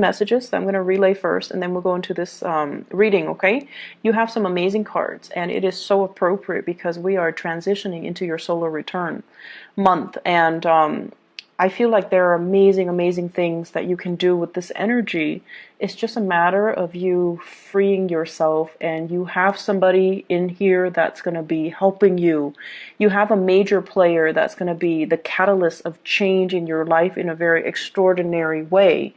messages that I'm going to relay first, and then we'll go into this reading, okay? You have some amazing cards, and it is so appropriate because we are transitioning into your solar return month, and I feel like there are amazing, amazing things that you can do with this energy. It's just a matter of you freeing yourself, and you have somebody in here that's going to be helping you. You have a major player that's going to be the catalyst of change in your life in a very extraordinary way.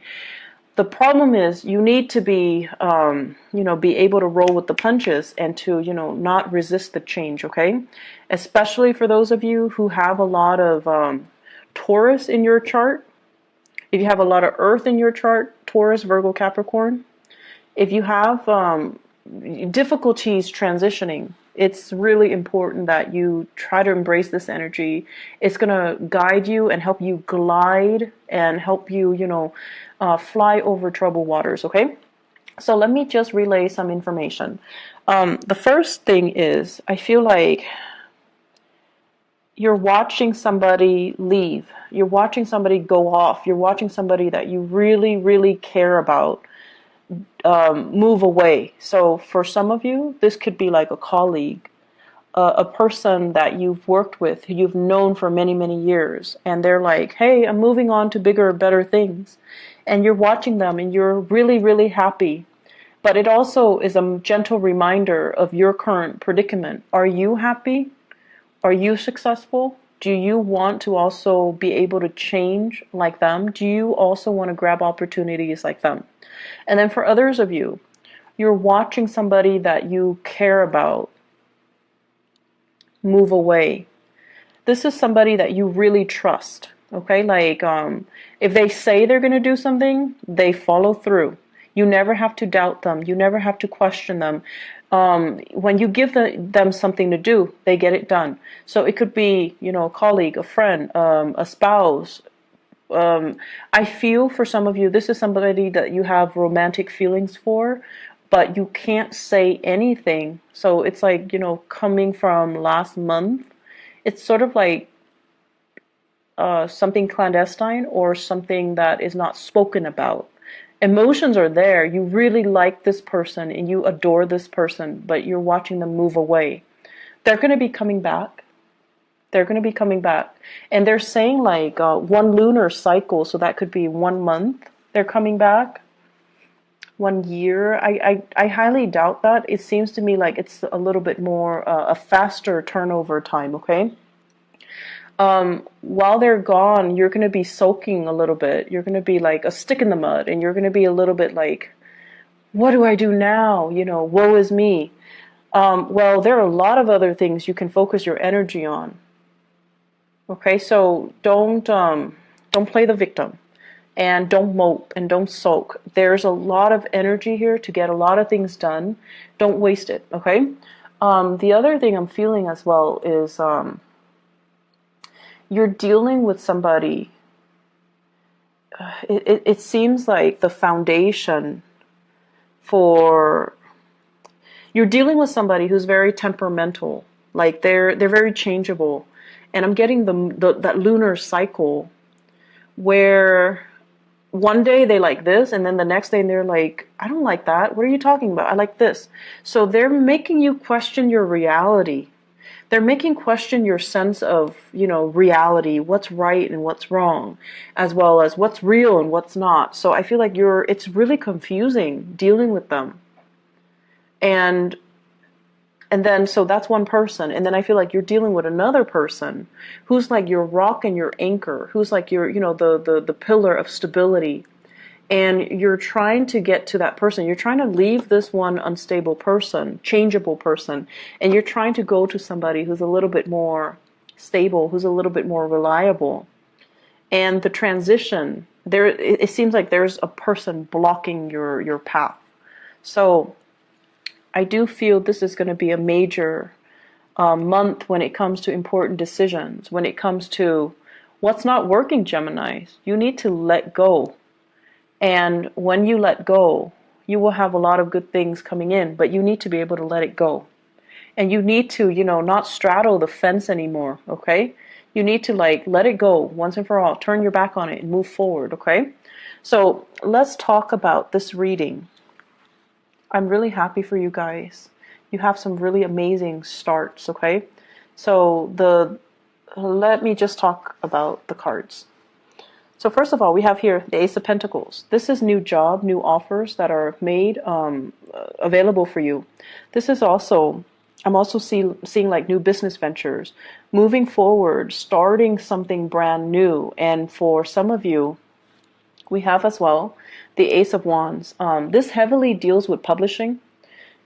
The problem is you need to be, be able to roll with the punches and to, not resist the change, okay? Especially for those of you who have a lot of Taurus in your chart. If you have a lot of Earth in your chart, Taurus, Virgo, Capricorn. If you have difficulties transitioning, it's really important that you try to embrace this energy. It's going to guide you and help you glide and help you, fly over troubled waters, okay? So let me just relay some information. The first thing is, I feel like you're watching somebody leave. You're watching somebody go off. You're watching somebody that you really, really care about move away. So for some of you, this could be like a colleague, a person that you've worked with, who you've known for many, many years. And they're like, hey, I'm moving on to bigger, better things. And you're watching them and you're really, really happy. But it also is a gentle reminder of your current predicament. Are you happy? Are you successful? Do you want to also be able to change like them? Do you also want to grab opportunities like them? And then for others of you, you're watching somebody that you care about move away. This is somebody that you really trust, okay? Like, if they say they're going to do something, they follow through. You never have to doubt them. You never have to question them. When you give them something to do, they get it done. So it could be, a colleague, a friend, a spouse. I feel for some of you, this is somebody that you have romantic feelings for, but you can't say anything. So it's like, coming from last month, it's sort of like something clandestine or something that is not spoken about. Emotions are there. You really like this person and you adore this person, but you're watching them move away. They're going to be coming back. They're going to be coming back. And they're saying like one lunar cycle, so that could be 1 month. They're coming back. 1 year. I highly doubt that. It seems to me like it's a little bit more a faster turnover time, okay? While they're gone, you're going to be soaking a little bit. You're going to be like a stick in the mud, and you're going to be a little bit like, what do I do now? Woe is me. Well, there are a lot of other things you can focus your energy on. Okay, so don't play the victim, and don't mope and don't sulk. There's a lot of energy here to get a lot of things done. Don't waste it, okay? The other thing I'm feeling as well is you're dealing with somebody. It seems like the foundation for you're dealing with somebody who's very temperamental. Like they're very changeable, and I'm getting that lunar cycle where one day they like this, and then the next day they're like, I don't like that. What are you talking about? I like this. So they're making you question your reality. They're making question your sense of, reality, what's right and what's wrong, as well as what's real and what's not. So I feel like it's really confusing dealing with them. And then, so that's one person. And then I feel like you're dealing with another person who's like your rock and your anchor, who's like your, the pillar of stability. And you're trying to get to that person. You're trying to leave this one unstable person, changeable person, and you're trying to go to somebody who's a little bit more stable, who's a little bit more reliable. And the transition, it seems like there's a person blocking your path. So I do feel this is going to be a major month when it comes to important decisions, when it comes to what's not working, Geminis. You need to let go. And when you let go, you will have a lot of good things coming in, but you need to be able to let it go. And you need to, not straddle the fence anymore, okay? You need to let it go once and for all. Turn your back on it and move forward, okay? So let's talk about this reading. I'm really happy for you guys. You have some really amazing starts, okay? So let me just talk about the cards. So first of all, we have here the Ace of Pentacles. This is new job, new offers that are made available for you. This is also, I'm also seeing like new business ventures, moving forward, starting something brand new. And for some of you, we have as well the Ace of Wands. This heavily deals with publishing,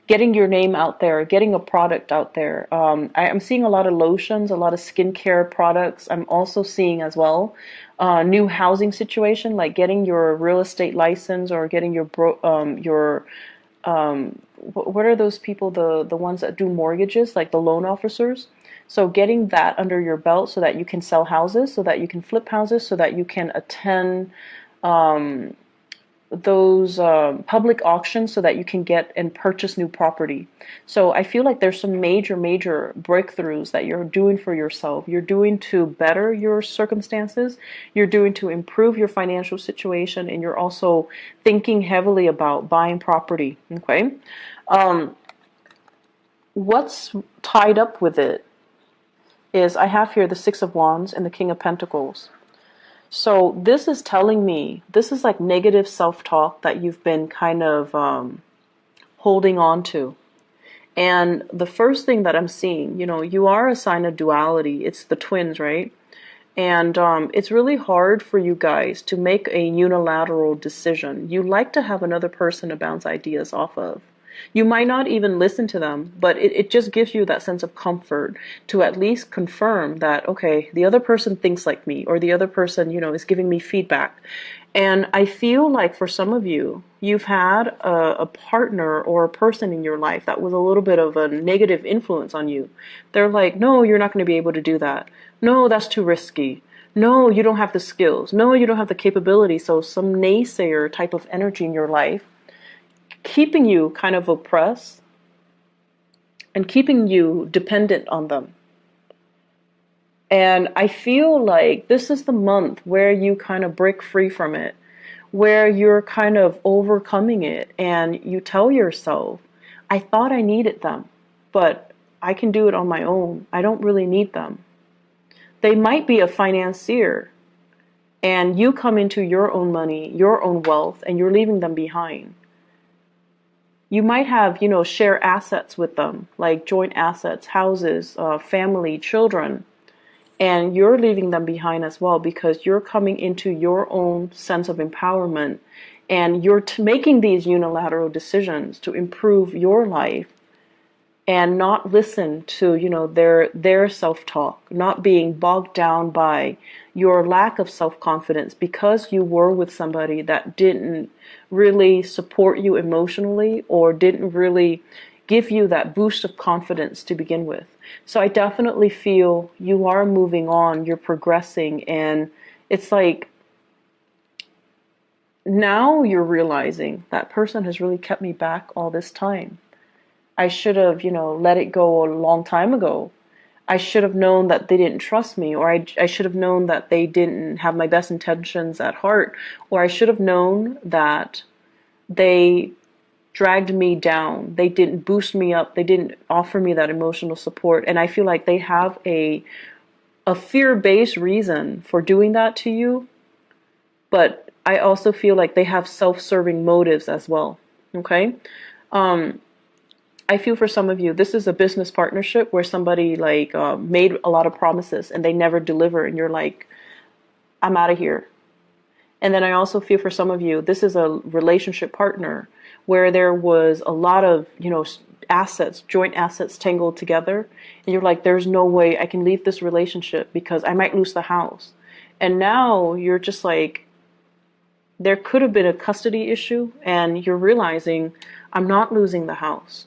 getting your name out there, getting a product out there. I'm seeing a lot of lotions, a lot of skincare products. I'm also seeing as well new housing situation, like getting your real estate license or getting what are those people, the ones that do mortgages, like the loan officers. So getting that under your belt so that you can sell houses, so that you can flip houses, so that you can attend those public auctions so that you can get and purchase new property. So I feel like there's some major breakthroughs that you're doing for yourself. You're doing to better your circumstances. You're doing to improve your financial situation, and you're also thinking heavily about buying property. Okay. What's tied up with it is I have here the Six of Wands and the King of Pentacles. So this is telling me, this is like negative self-talk that you've been kind of holding on to. And the first thing that I'm seeing, you are a sign of duality. It's the twins, right? And it's really hard for you guys to make a unilateral decision. You like to have another person to bounce ideas off of. You might not even listen to them, but it just gives you that sense of comfort to at least confirm that, okay, the other person thinks like me, or the other person, is giving me feedback. And I feel like for some of you, you've had a partner or a person in your life that was a little bit of a negative influence on you. They're like, no, you're not going to be able to do that. No, that's too risky. No, you don't have the skills. No, you don't have the capability. So some naysayer type of energy in your life, keeping you kind of oppressed and keeping you dependent on them. And I feel like this is the month where you kind of break free from it, where you're kind of overcoming it, and you tell yourself, I thought I needed them, but I can do it on my own. I don't really need them. They might be a financier, and you come into your own money, your own wealth, and you're leaving them behind. You might have, share assets with them, like joint assets, houses, family, children, and you're leaving them behind as well because you're coming into your own sense of empowerment, and you're making these unilateral decisions to improve your life and not listen to, their self-talk, not being bogged down by your lack of self-confidence because you were with somebody that didn't really support you emotionally or didn't really give you that boost of confidence to begin with. So I definitely feel you are moving on, you're progressing, and it's like now you're realizing that person has really kept me back all this time. I should have, let it go a long time ago. I should have known that they didn't trust me, or I should have known that they didn't have my best intentions at heart, or I should have known that they dragged me down. They didn't boost me up. They didn't offer me that emotional support. And I feel like they have a fear-based reason for doing that to you, but I also feel like they have self-serving motives as well. Okay? I feel for some of you, this is a business partnership where somebody made a lot of promises and they never deliver, and you're like, I'm out of here. And then I also feel for some of you, this is a relationship partner where there was a lot of, assets, joint assets tangled together, and you're like, there's no way I can leave this relationship because I might lose the house. And now you're just like, there could have been a custody issue, and you're realizing I'm not losing the house.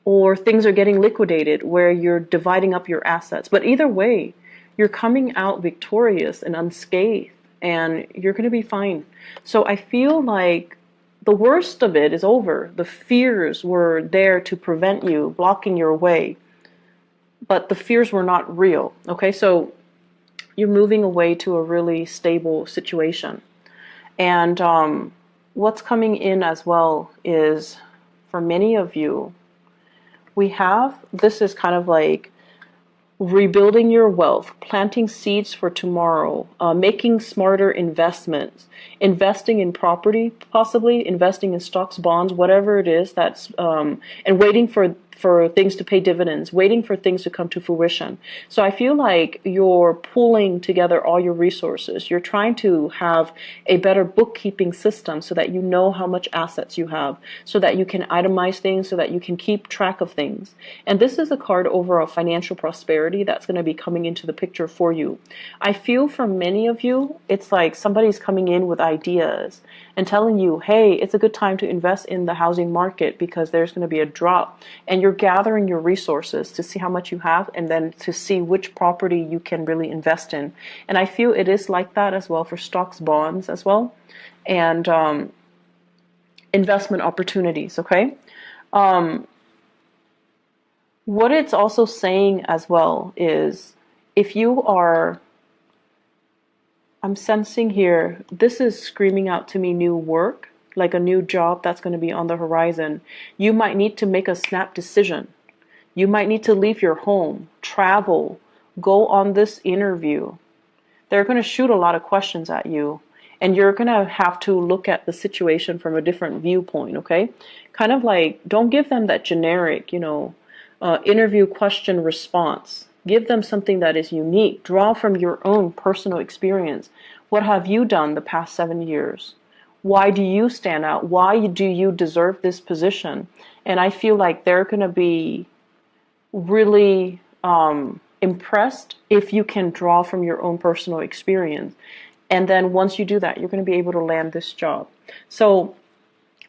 Or things are getting liquidated where you're dividing up your assets. But either way, you're coming out victorious and unscathed, and you're going to be fine. So I feel like the worst of it is over. The fears were there to prevent you, blocking your way. But the fears were not real. Okay, so you're moving away to a really stable situation. And what's coming in as well is, for many of you, this is kind of like rebuilding your wealth, planting seeds for tomorrow, making smarter investments, investing in property, possibly investing in stocks, bonds, whatever it is that's, and waiting for things to pay dividends, waiting for things to come to fruition. So I feel like you're pulling together all your resources. You're trying to have a better bookkeeping system so that you know how much assets you have, so that you can itemize things, so that you can keep track of things. And this is a card over of financial prosperity that's going to be coming into the picture for you. I feel for many of you, it's like somebody's coming in with ideas and telling you, hey, it's a good time to invest in the housing market because there's going to be a drop. And you're gathering your resources to see how much you have and then to see which property you can really invest in. And I feel it is like that as well for stocks, bonds as well, and investment opportunities, okay? What it's also saying as well is, if you are, I'm sensing here, this is screaming out to me new work, like a new job that's going to be on the horizon. You might need to make a snap decision. You might need to leave your home, travel, go on this interview. They're going to shoot a lot of questions at you, and you're going to have to look at the situation from a different viewpoint, okay? Kind of like, don't give them that generic, interview question response. Give them something that is unique. Draw from your own personal experience. What have you done the past 7 years? Why do you stand out? Why do you deserve this position? And I feel like they're going to be really impressed if you can draw from your own personal experience. And then once you do that, you're going to be able to land this job. So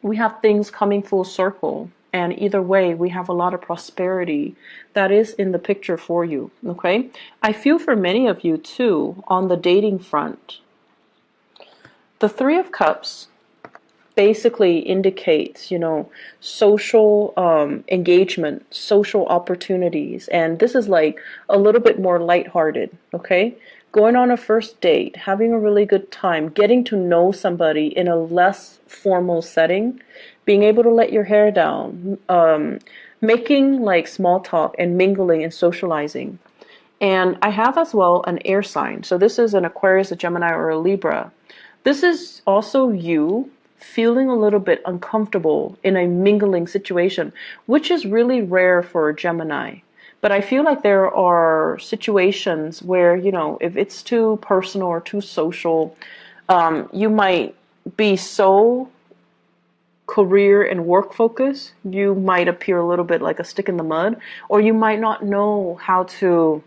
we have things coming full circle. And either way, we have a lot of prosperity that is in the picture for you, okay? I feel for many of you, too, on the dating front. The Three of Cups basically indicates, social engagement, social opportunities. And this is like a little bit more lighthearted, okay? Going on a first date, having a really good time, getting to know somebody in a less formal setting, being able to let your hair down, making like small talk and mingling and socializing. And I have as well an air sign. So this is an Aquarius, a Gemini, or a Libra. This is also you feeling a little bit uncomfortable in a mingling situation, which is really rare for a Gemini. But I feel like there are situations where, if it's too personal or too social, you might be so career and work focused, you might appear a little bit like a stick in the mud, or you might not know how to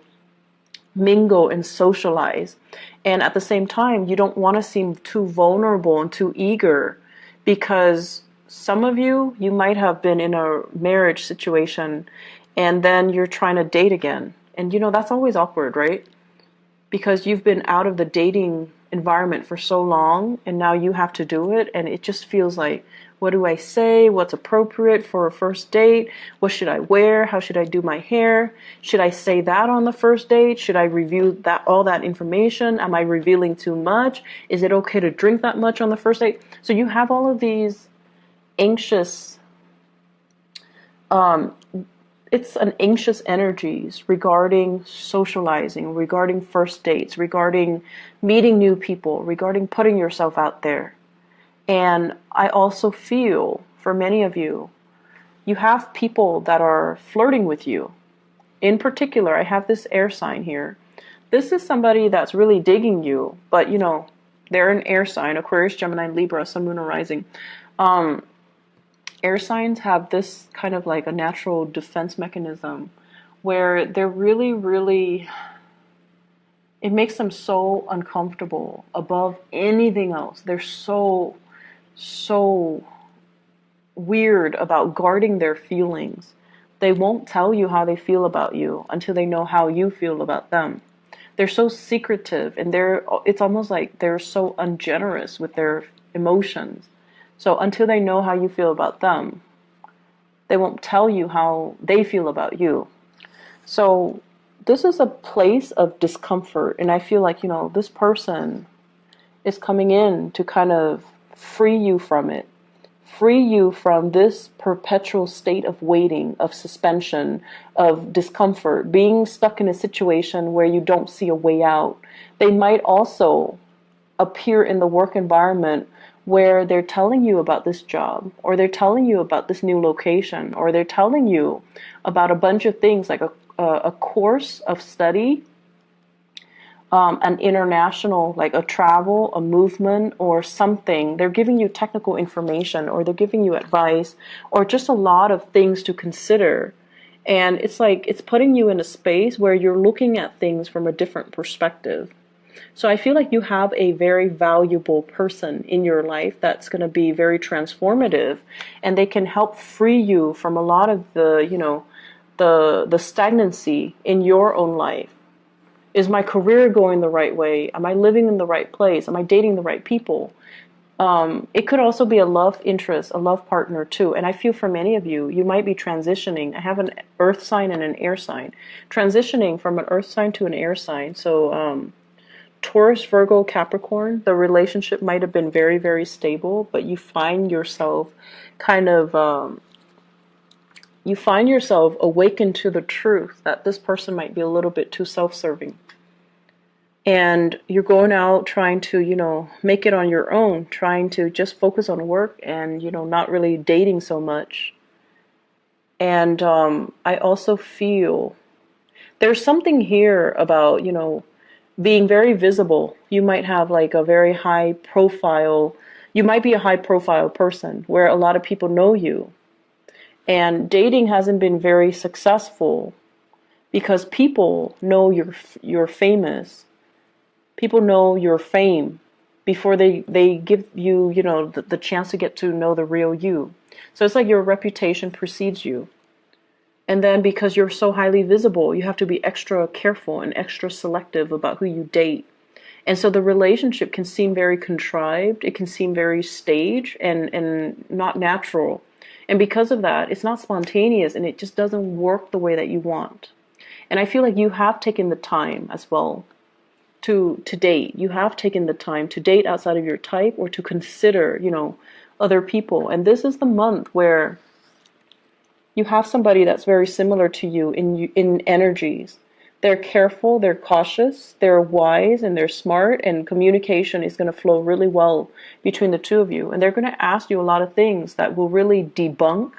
mingle and socialize. And at the same time, you don't want to seem too vulnerable and too eager, because some of you might have been in a marriage situation and then you're trying to date again. And that's always awkward, right? Because you've been out of the dating environment for so long and now you have to do it, and it just feels like, what do I say? What's appropriate for a first date? What should I wear? How should I do my hair? Should I say that on the first date? Should I review all that information? Am I revealing too much? Is it okay to drink that much on the first date? So you have all of these anxious, it's an anxious energies regarding socializing, regarding first dates, regarding meeting new people, regarding putting yourself out there. And I also feel, for many of you, you have people that are flirting with you. In particular, I have this air sign here. This is somebody that's really digging you, but they're an air sign, Aquarius, Gemini, Libra, Sun, Moon, or Rising. Air signs have this kind of like a natural defense mechanism where they're really, really, it makes them so uncomfortable above anything else. They're so weird about guarding their feelings. They won't tell you how they feel about you until they know how you feel about them. They're so secretive, and it's almost like they're so ungenerous with their emotions. So until they know how you feel about them, they won't tell you how they feel about you. So this is a place of discomfort, and I feel like, this person is coming in to kind of free you from it. Free you from this perpetual state of waiting, of suspension, of discomfort, being stuck in a situation where you don't see a way out. They might also appear in the work environment where they're telling you about this job, or they're telling you about this new location, or they're telling you about a bunch of things like a course of study, an international, like a travel, a movement, or something. They're giving you technical information, or they're giving you advice, or just a lot of things to consider. And it's like it's putting you in a space where you're looking at things from a different perspective. So I feel like you have a very valuable person in your life that's going to be very transformative, and they can help free you from a lot of the stagnancy in your own life. Is my career going the right way? Am I living in the right place? Am I dating the right people? It could also be a love interest, a love partner too. And I feel for many of you, you might be transitioning. I have an earth sign and an air sign. Transitioning from an earth sign to an air sign. So Taurus, Virgo, Capricorn, the relationship might have been very, very stable, but you find yourself kind of, you find yourself awakened to the truth that this person might be a little bit too self-serving. And you're going out trying to, make it on your own, trying to just focus on work and, not really dating so much. And I also feel there's something here about, being very visible. You might have like a very high profile, you might be a high profile person where a lot of people know you. And dating hasn't been very successful because people know you're famous. People know your fame before they give you, the chance to get to know the real you. So it's like your reputation precedes you. And then because you're so highly visible, you have to be extra careful and extra selective about who you date. And so the relationship can seem very contrived. It can seem very staged and not natural. And because of that, it's not spontaneous and it just doesn't work the way that you want. And I feel like you have taken the time as well to date. You have taken the time to date outside of your type or to consider, other people. And this is the month where you have somebody that's very similar to you in energies. They're careful, they're cautious, they're wise, and they're smart, and communication is going to flow really well between the two of you. And they're going to ask you a lot of things that will really debunk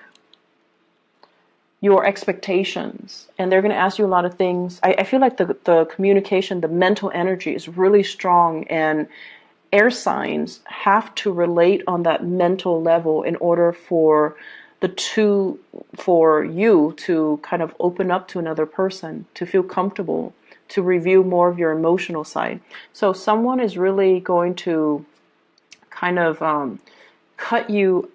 your expectations. And they're going to ask you a lot of things. I feel like the communication, the mental energy is really strong, and air signs have to relate on that mental level in order for you to kind of open up to another person, to feel comfortable, to reveal more of your emotional side. So someone is really going to kind of cut you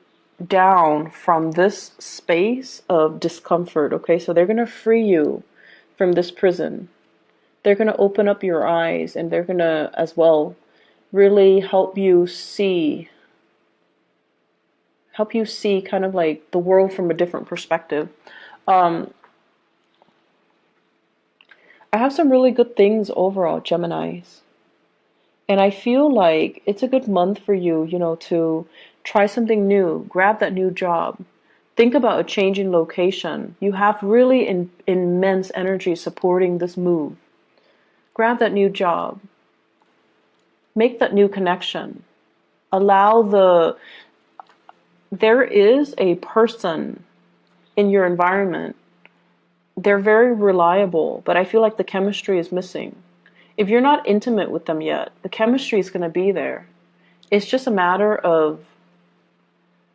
down from this space of discomfort, okay? So they're going to free you from this prison. They're going to open up your eyes, and they're going to, as well, really help you see kind of like the world from a different perspective. I have some really good things overall, Geminis. And I feel like it's a good month for you, to try something new, grab that new job, think about a change in location. You have really immense energy supporting this move. Grab that new job, make that new connection, there is a person in your environment. They're very reliable, but I feel like the chemistry is missing. If you're not intimate with them yet, the chemistry is going to be there. It's just a matter of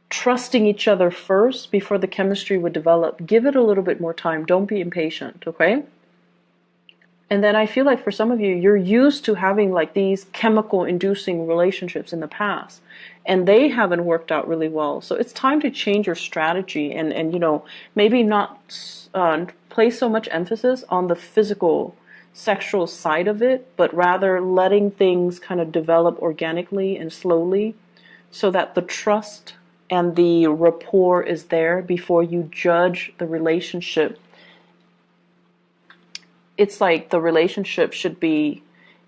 trusting each other first before the chemistry would develop. Give it a little bit more time. Don't be impatient, okay? And then I feel like for some of you, you're used to having like these chemical inducing relationships in the past, and they haven't worked out really well. So it's time to change your strategy and maybe not place so much emphasis on the physical, sexual side of it, but rather letting things kind of develop organically and slowly so that the trust and the rapport is there before you judge the relationship. It's like the relationship should be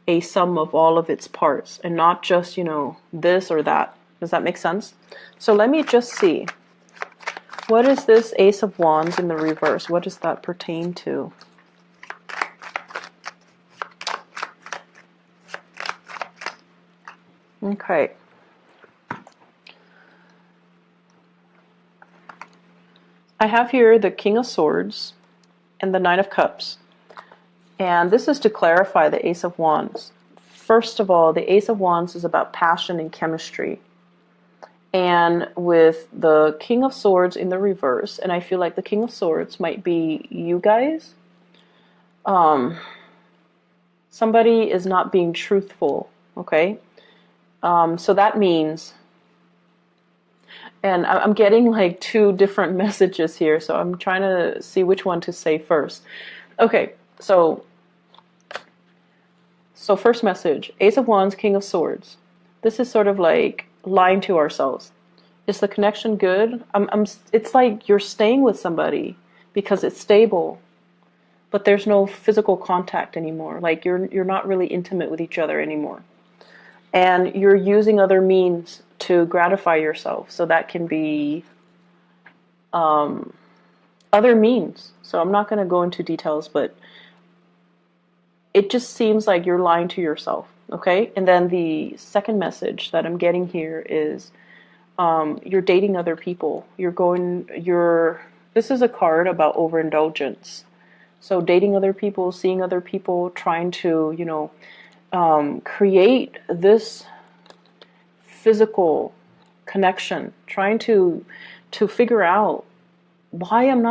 a sum of all of its parts and not just, you know, this or that. Does that make sense? So let me just see. What is this Ace of Wands in the reverse? What does that pertain to? Okay. I have here the King of Swords and the Nine of Cups. And this is to clarify the Ace of Wands. First of all, the Ace of Wands is about passion and chemistry. And with the King of Swords in the reverse, and I feel like the King of Swords might be you guys. Somebody is not being truthful, okay? So that means, and I'm getting like two different messages here, so I'm trying to see which one to say first. Okay, so first message, Ace of Wands, King of Swords. This is sort of like lying to ourselves. Is the connection good? It's like you're staying with somebody because it's stable, but there's no physical contact anymore. Like you're not really intimate with each other anymore. And you're using other means to gratify yourself. So that can be other means. So I'm not going to go into details, but it just seems like you're lying to yourself, okay? And then the second message that I'm getting here is you're dating other people. This is a card about overindulgence. So dating other people, seeing other people, trying to, you know, create this physical connection, trying to figure out why am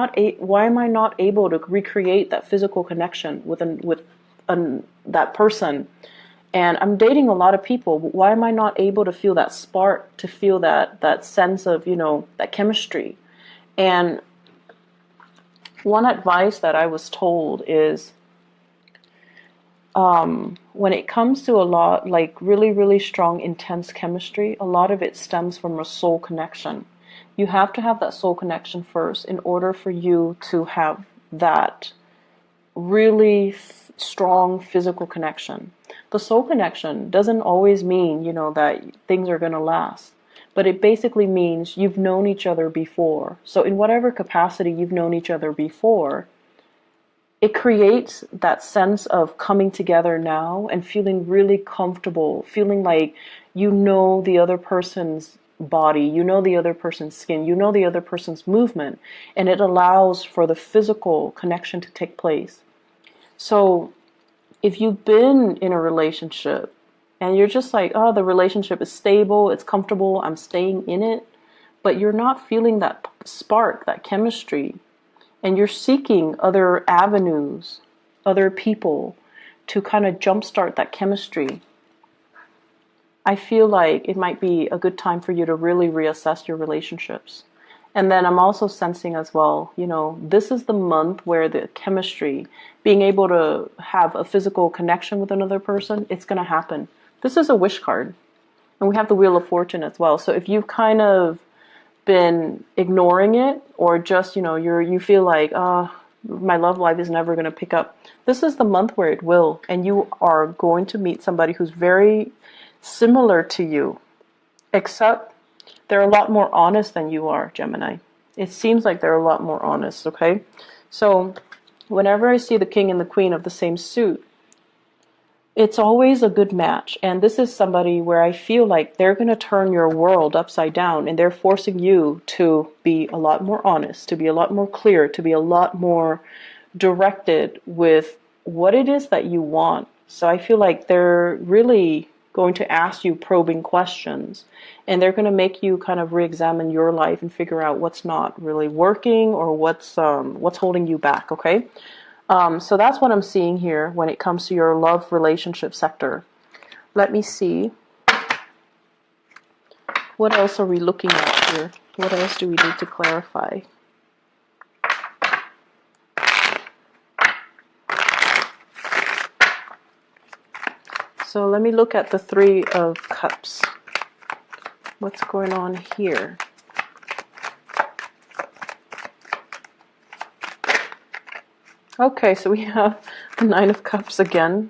I not able to recreate that physical connection with that person. And I'm dating a lot of people. Why am I not able to feel that spark, to feel that sense of, you know, that chemistry? And one advice that I was told is when it comes to a lot, like really, really strong, intense chemistry, a lot of it stems from a soul connection. You have to have that soul connection first in order for you to have that really strong physical connection. The soul connection doesn't always mean, you know, that things are going to last, but it basically means you've known each other before. So in whatever capacity you've known each other before, it creates that sense of coming together now and feeling really comfortable, feeling like you know the other person's body, you know the other person's skin, you know the other person's movement, and it allows for the physical connection to take place. So if you've been in a relationship and you're just like, oh, the relationship is stable, it's comfortable, I'm staying in it, but you're not feeling that spark, that chemistry, and you're seeking other avenues, other people to kind of jumpstart that chemistry, I feel like it might be a good time for you to really reassess your relationships. And then I'm also sensing as well, you know, this is the month where the chemistry, being able to have a physical connection with another person, it's going to happen. This is a wish card. And we have the Wheel of Fortune as well. So if you've kind of been ignoring it, or just, you know, you feel like, my love life is never going to pick up, this is the month where it will. And you are going to meet somebody who's very similar to you, except they're a lot more honest than you are, Gemini. It seems like they're a lot more honest, okay? So whenever I see the King and the Queen of the same suit, it's always a good match. And this is somebody where I feel like they're going to turn your world upside down, and they're forcing you to be a lot more honest, to be a lot more clear, to be a lot more directed with what it is that you want. So I feel like they're really going to ask you probing questions, and they're going to make you kind of re-examine your life and figure out what's not really working or what's holding you back, okay? So that's what I'm seeing here when it comes to your love relationship sector. Let me see. What else are we looking at here? What else do we need to clarify? So let me look at the Three of Cups. What's going on here? Okay, so we have the Nine of Cups again.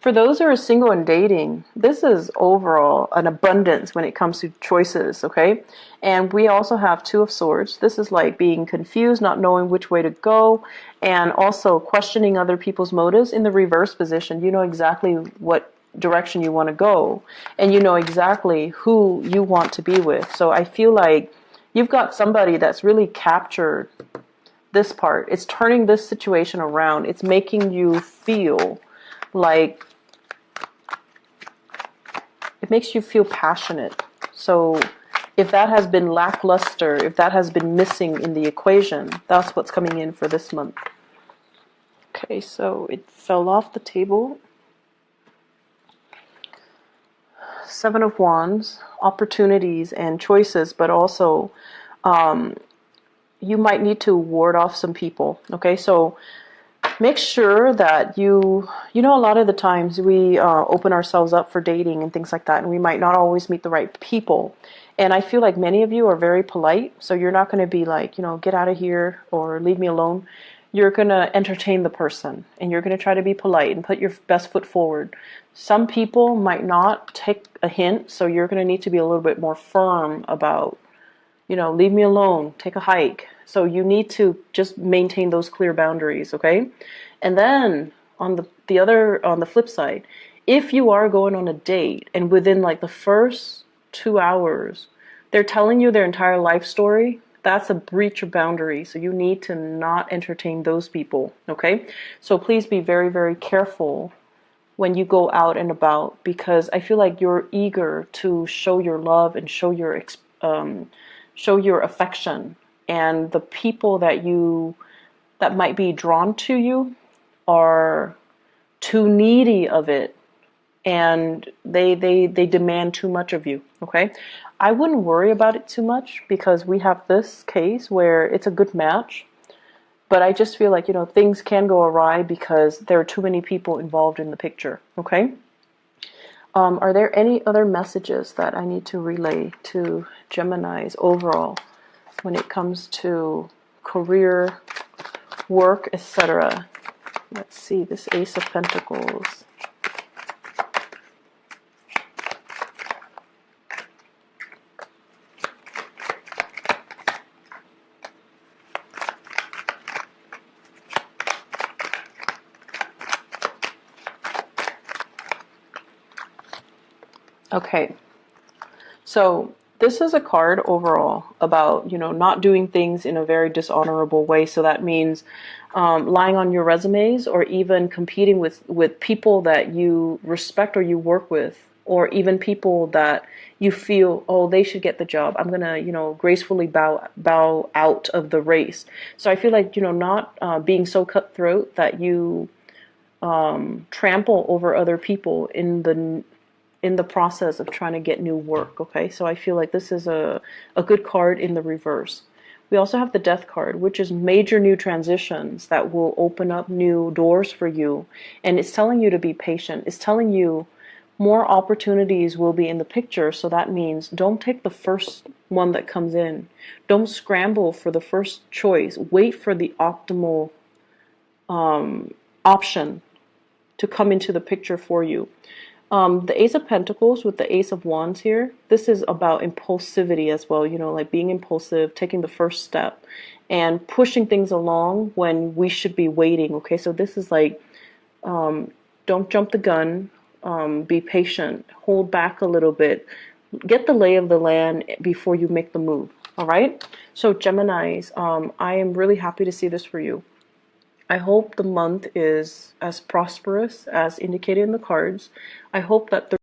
For those who are single and dating, this is overall an abundance when it comes to choices, okay? And we also have Two of Swords. This is like being confused, not knowing which way to go, and also questioning other people's motives. In the reverse position, you know exactly what direction you want to go, and you know exactly who you want to be with. So I feel like you've got somebody that's really captured this part. It's turning this situation around. It's making you feel like, it makes you feel passionate. So if that has been lackluster, if that has been missing in the equation, that's what's coming in for this month. Okay, so it fell off the table. Seven of Wands, opportunities and choices, but also you might need to ward off some people. Okay, so make sure that you know, a lot of the times we open ourselves up for dating and things like that, and we might not always meet the right people. And I feel like many of you are very polite, so you're not going to be like, you know, get out of here or leave me alone. You're going to entertain the person, and you're going to try to be polite and put your best foot forward. Some people might not take a hint, so you're going to need to be a little bit more firm about, you know, leave me alone, take a hike. So you need to just maintain those clear boundaries, okay? And then on the flip side, if you are going on a date and within like the first 2 hours, they're telling you their entire life story, that's a breach of boundary. So you need to not entertain those people, okay? So please be very, very careful when you go out and about, because I feel like you're eager to show your love and show your affection, and the people that might be drawn to you are too needy of it, and they demand too much of you, okay? I wouldn't worry about it too much, because we have this case where it's a good match, but I just feel like, you know, things can go awry because there are too many people involved in the picture, okay? Are there any other messages that I need to relay to Geminis overall when it comes to career, work, etc.? Let's see, this Ace of Pentacles. Okay, so this is a card overall about, you know, not doing things in a very dishonorable way. So that means lying on your resumes, or even competing with people that you respect or you work with, or even people that you feel, oh, they should get the job. I'm going to, you know, gracefully bow out of the race. So I feel like, you know, not being so cutthroat that you trample over other people in the process of trying to get new work, okay? So I feel like this is a good card in the reverse. We also have the Death card, which is major new transitions that will open up new doors for you. And it's telling you to be patient. It's telling you more opportunities will be in the picture. So that means don't take the first one that comes in. Don't scramble for the first choice. Wait for the optimal option to come into the picture for you. The Ace of Pentacles with the Ace of Wands here, this is about impulsivity as well, you know, like being impulsive, taking the first step, and pushing things along when we should be waiting, okay? So this is like, don't jump the gun, be patient, hold back a little bit, get the lay of the land before you make the move, all right? So Geminis, I am really happy to see this for you. I hope the month is as prosperous as indicated in the cards. I hope that